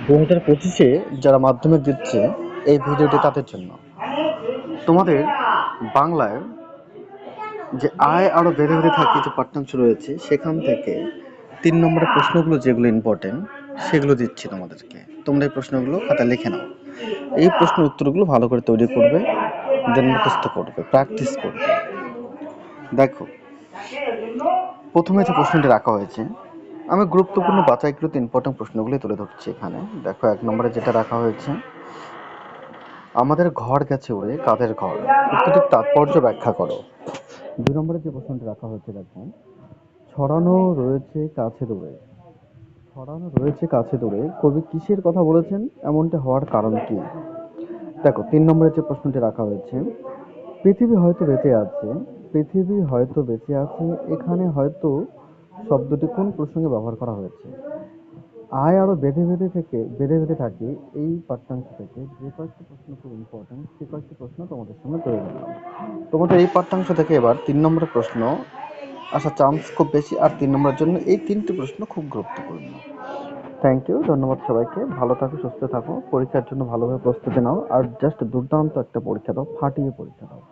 2025-এ যারা মাধ্যমিক দিচ্ছে এই ভিডিওটি তাদের জন্য। তোমাদের বাংলায় যে আয় আরো বেঁধে বেঁধে থাকে যে পাঠ্যাংশ রয়েছে সেখান থেকে 3 নম্বরের প্রশ্নগুলো যেগুলো ইম্পর্টেন্ট সেগুলো দিচ্ছি তোমাদেরকে। তোমরা এই প্রশ্নগুলো খাতায় লিখে নাও। এই প্রশ্নের উত্তরগুলো ভালো করে তৈরি করবে, দেন মুখস্থ করবে, প্র্যাকটিস করবে। দেখো, প্রথমে যে প্রশ্নটি রাখা হয়েছে, আমি গুরুত্বপূর্ণ বাছাইকৃত ইম্পর্টেন্ট প্রশ্নগুলি তুলে ধরছি এখানে। দেখো, 1 নম্বরে যেটা রাখা হয়েছে, আমাদের ঘর গেছে উড়ে কাদের ঘর, উত্তরটির তাৎপর্য ব্যাখ্যা করো। 2 নম্বরে যে প্রশ্নটি রাখা হয়েছে, দেখো, ছড়ানো রয়েছে কাছে দূরে, ছড়ানো রয়েছে কাছে দূরে, কবি কিসের কথা বলেছেন, এমনটা হওয়ার কারণ কি। দেখো, 3 নম্বরে যে প্রশ্নটি রাখা হয়েছে, পৃথিবী হয়তো বেঁচে আছে, পৃথিবী হয়তো বেঁচে আছে, এখানে হয়তো শব্দটি কোন প্রসঙ্গে ব্যবহার করা হয়েছে। আয় আরো বেঁধে বেঁধে থাকে এই পাঠ্যাংশ থেকে যে কয়েকটি প্রশ্ন খুব ইম্পর্টেন্ট সে কয়েকটি প্রশ্ন তোমাদের সামনে তৈরি করলাম। তোমাদের এই পাঠ্যাংশ থেকে এবার 3 নম্বরের প্রশ্ন আসার চান্স খুব বেশি, আর 3 নম্বরের জন্য এই 3টি প্রশ্ন খুব গুরুত্বপূর্ণ। থ্যাংক ইউ, ধন্যবাদ সবাইকে। ভালো থাকো, সুস্থ থাকো, পরীক্ষার জন্য ভালোভাবে প্রস্তুতি নাও, আর জাস্ট দুর্দান্ত একটা পরীক্ষা দাও, ফাটিয়ে পরীক্ষা দাও।